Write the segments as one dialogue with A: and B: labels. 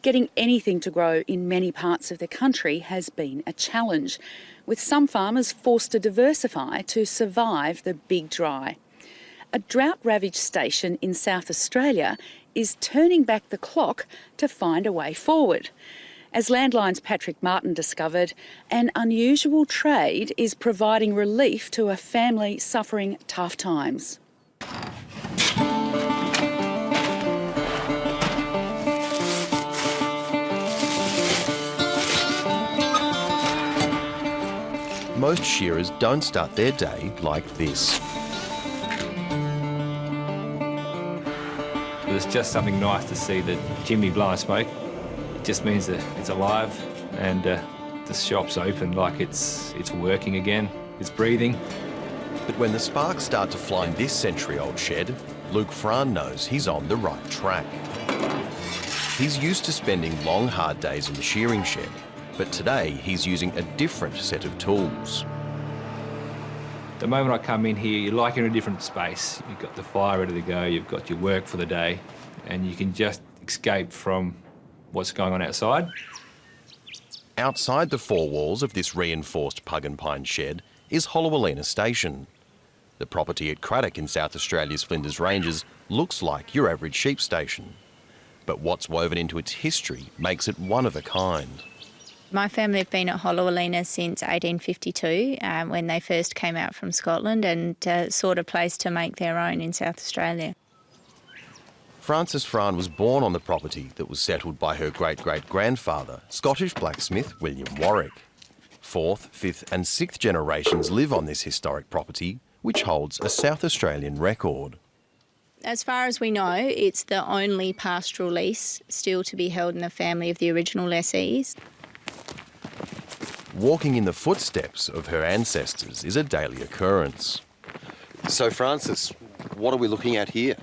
A: Getting anything to grow in many parts of the country has been a challenge, with some farmers forced to diversify to survive the big dry. A drought-ravaged station in South Australia is turning back the clock to find a way forward. As Landline's Patrick Martin discovered, an unusual trade is providing relief to a family suffering tough times.
B: Most shearers don't start their day like this.
C: It's just something nice to see the chimney blowing smoke. It just means that it's alive and the shop's open, like it's working again, it's breathing.
B: But when the sparks start to fly in this century-old shed, Luke Fran knows he's on the right track. He's used to spending long, hard days in the shearing shed, but today he's using a different set of tools.
C: The moment I come in here, you're like in a different space. You've got the fire ready to go, you've got your work for the day, and you can just escape from what's going on outside.
B: Outside the four walls of this reinforced pug and pine shed is Hollowalina Station. The property at Craddock in South Australia's Flinders Ranges looks like your average sheep station. But what's woven into its history makes it one of a kind.
D: My family have been at Hollowalina since 1852, when they first came out from Scotland and sought a place to make their own in South Australia.
B: Frances Fran was born on the property that was settled by her great-great-grandfather, Scottish blacksmith William Warwick. Fourth, fifth and sixth generations live on this historic property, which holds a South Australian record.
D: As far as we know, it's the only pastoral lease still to be held in the family of the original lessees.
B: Walking in the footsteps of her ancestors is a daily occurrence.
E: So, Frances, what are we looking at here?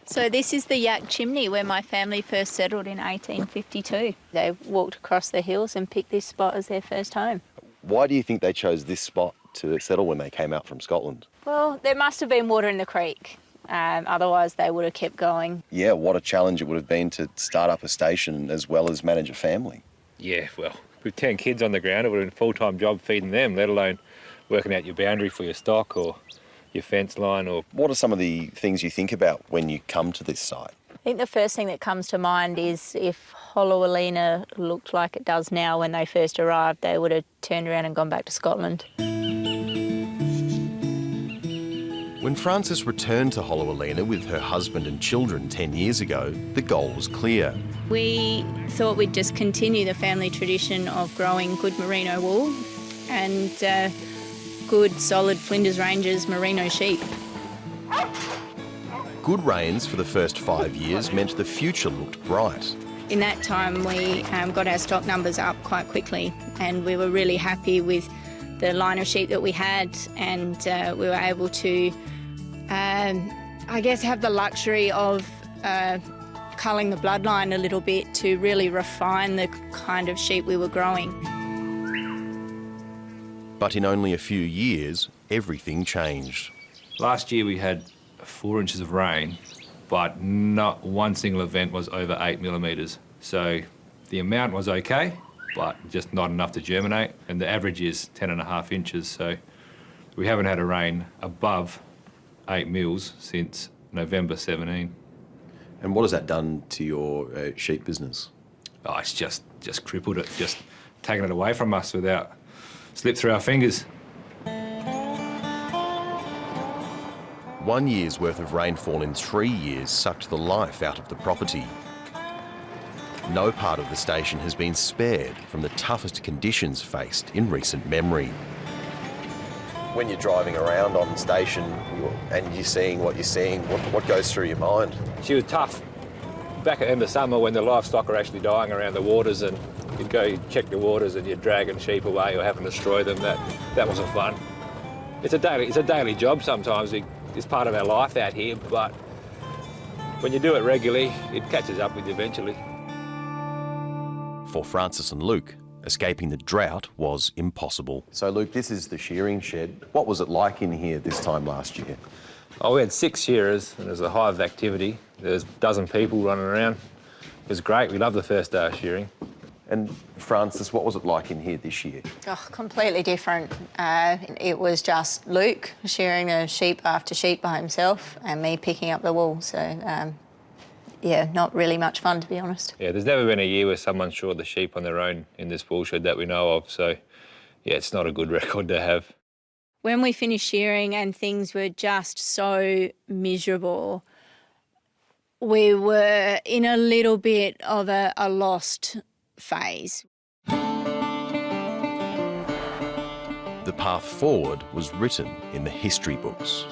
D: So this is the Yak Chimney where my family first settled in 1852. They walked across the hills and picked this spot as their first home.
E: Why do you think they chose this spot to settle when they came out from Scotland?
D: Well, there must have been water in the creek. Otherwise they would have kept going.
E: Yeah, what a challenge it would have been to start up a station as well as manage a family.
C: Yeah, well, with 10 kids on the ground, it would have been a full-time job feeding them, let alone working out your boundary for your stock or your fence line. Or
E: what are some of the things you think about when you come to this site?
D: I think the first thing that comes to mind is if Hollowalina looked like it does now when they first arrived, they would have turned around and gone back to Scotland.
B: When Frances returned to Hollowalina with her husband and children 10 years ago, the goal was clear.
D: We thought we'd just continue the family tradition of growing good merino wool and good, solid Flinders Ranges merino sheep.
B: Good rains for the first 5 years meant the future looked bright.
D: In that time, we got our stock numbers up quite quickly, and we were really happy with the line of sheep that we had, and we were able to, I guess, have the luxury of culling the bloodline a little bit to really refine the kind of sheep we were growing.
B: But in only a few years, everything changed.
C: last year we had 4 inches of rain, but not one single event was over 8 millimetres. So the amount was okay, but just not enough to germinate, and the average is 10.5 inches, so we haven't had a rain above 8 mils since November 17.
E: And what has that done to your sheep business?
C: Oh, it's just crippled it, just taken it away from us without slipped through our fingers.
B: 1 year's worth of rainfall in 3 years sucked the life out of the property. No part of the station has been spared from the toughest conditions faced in recent memory.
E: When you're driving around on station and you're seeing what you're seeing, what goes through your mind?
C: She was tough. Back at the end of summer when the livestock are actually dying around the waters and you'd go you'd check the waters and you're dragging sheep away or having to destroy them, that wasn't fun. It's a daily job sometimes. It's part of our life out here, but when you do it regularly, it catches up with you eventually.
B: For Francis and Luke, escaping the drought was impossible.
E: So Luke, this is the shearing shed. What was it like in here this time last year?
C: Oh, we had 6 shearers and there was a hive of activity. There was a dozen people running around. It was great. We loved the first day of shearing.
E: And Francis, what was it like in here this year?
D: Oh, completely different. It was just Luke shearing a sheep after sheep by himself and me picking up the wool. So, yeah, not really much fun, to be honest.
C: Yeah, there's never been a year where someone shored the sheep on their own in this wool shed that we know of. So, yeah, it's not a good record to have.
D: When we finished shearing and things were just so miserable, we were in a little bit of a lost phase.
B: The path forward was written in the history books.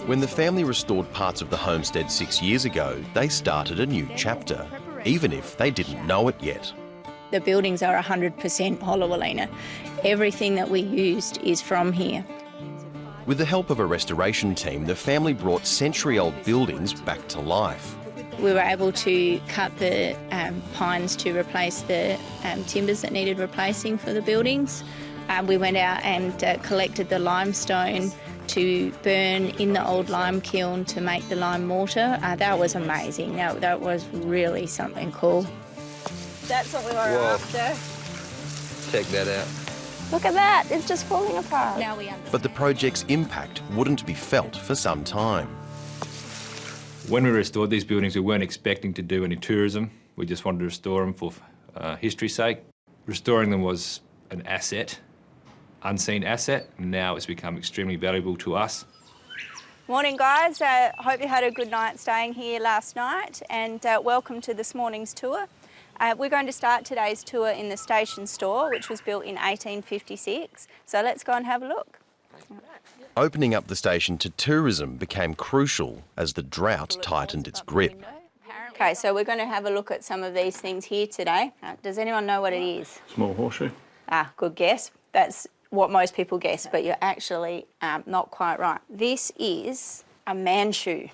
B: When the family restored parts of the homestead 6 years ago, they started a new chapter, even if they didn't know it yet.
D: The buildings are 100% Holowalina. Everything that we used is from here.
B: With the help of a restoration team, the family brought century-old buildings back to life.
D: We were able to cut the pines to replace the timbers that needed replacing for the buildings. We went out and collected the limestone to burn in the old lime kiln to make the lime mortar. That was amazing. That was really something cool. That's what we were after.
C: Check that out.
D: Look at that, it's just falling apart. Now we understand.
B: But the project's impact wouldn't be felt for some time.
C: When we restored these buildings, we weren't expecting to do any tourism. We just wanted to restore them for history's sake. Restoring them was an asset, unseen asset. Now it's become extremely valuable to us.
F: Morning, guys. Hope you had a good night staying here last night, and welcome to this morning's tour. We're going to start today's tour in the station store, which was built in 1856. So let's go and have a look.
B: Opening up the station to tourism became crucial as the drought tightened its grip.
F: Okay, so we're going to have a look at some of these things here today. Does anyone know what it is?
G: Small horseshoe.
F: Ah, good guess. That's what most people guess, but you're actually not quite right. This is a man shoe.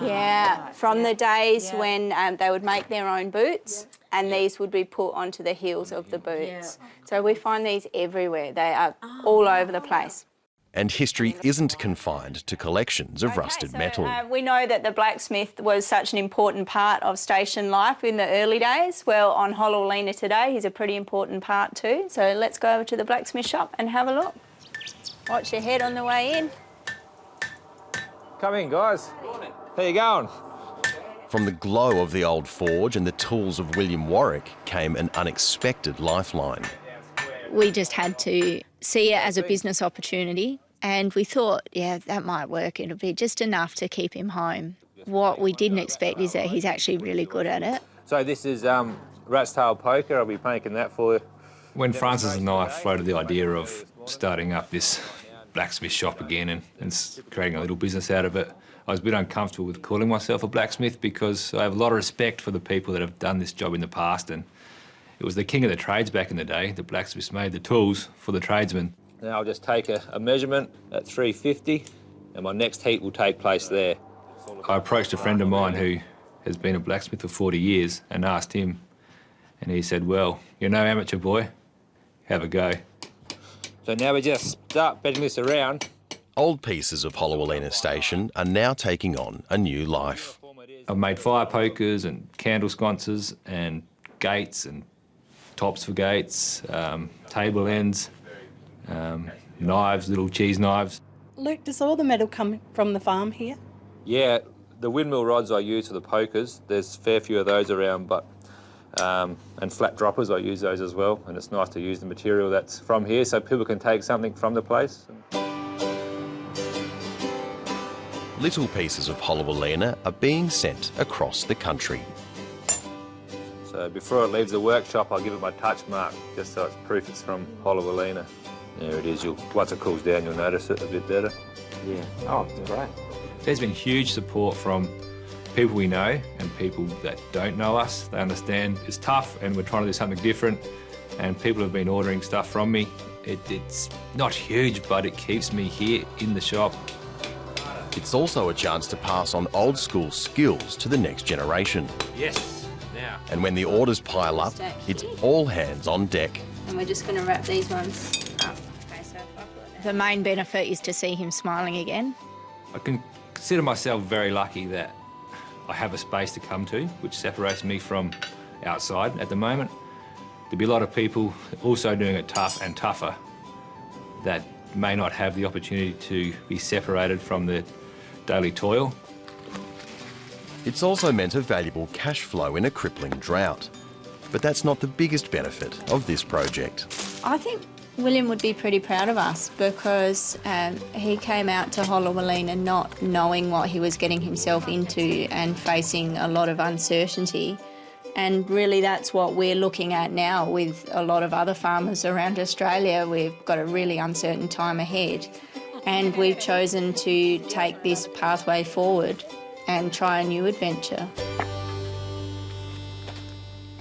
F: Yeah, from the days when they would make their own boots, and these would be put onto the heels of the boots. So we find these everywhere. They are all over the place.
B: And history isn't confined to collections of rusted metal.
F: We know that the blacksmith was such an important part of station life in the early days. Well, on Holowalina today, he's a pretty important part too. So let's go over to the blacksmith shop and have a look. Watch your head on the way in.
C: Come in, guys. How you going?
B: From the glow of the old forge and the tools of William Warwick came an unexpected lifeline.
D: We just had to see it as a business opportunity, and we thought, yeah, that might work. It'll be just enough to keep him home. What we didn't expect is that he's actually really good at it.
C: So this is rat's tail poker. I'll be making that for you. When Francis and I floated the idea of starting up this blacksmith shop again and creating a little business out of it, I was a bit uncomfortable with calling myself a blacksmith because I have a lot of respect for the people that have done this job in the past, and it was the king of the trades back in the day. The blacksmiths made the tools for the tradesmen. Now I'll just take a measurement at 350 and my next heat will take place there. I approached a friend of mine who has been a blacksmith for 40 years and asked him, and he said, well, you're no amateur boy, have a go. So now we just start bending this around.
B: Old pieces of Holowalina Station are now taking on a new life.
C: I've made fire pokers and candle sconces and gates and tops for gates, table ends, knives, little cheese knives.
H: Luke, does all the metal come from the farm here?
C: Yeah, the windmill rods I use for the pokers, there's a fair few of those around, but and flat droppers, I use those as well, and it's nice to use the material that's from here so people can take something from the place.
B: Little pieces of Holowalina are being sent across the country.
C: So before it leaves the workshop, I'll give it my touch mark, just so it's proof it's from Holowalina. There it is. Once it cools down, you'll notice it a bit better.
G: Yeah. Oh, great.
C: There's been huge support from people we know and people that don't know us. They understand it's tough and we're trying to do something different, and people have been ordering stuff from me. It's not huge, but it keeps me here in the shop.
B: It's also a chance to pass on old school skills to the next generation.
C: Yes, now.
B: And when the orders pile up, it's all hands on deck.
F: And we're just going to wrap these ones up.
D: The main benefit is to see him smiling again.
C: I can consider myself very lucky that I have a space to come to, which separates me from outside at the moment. There'll be a lot of people also doing it tough and tougher that may not have the opportunity to be separated from the daily toil.
B: It's also meant a valuable cash flow in a crippling drought. But that's not the biggest benefit of this project.
D: I think William would be pretty proud of us because he came out to Hollowalina not knowing what he was getting himself into and facing a lot of uncertainty. And really that's what we're looking at now with a lot of other farmers around Australia. We've got a really uncertain time ahead and we've chosen to take this pathway forward and try a new adventure.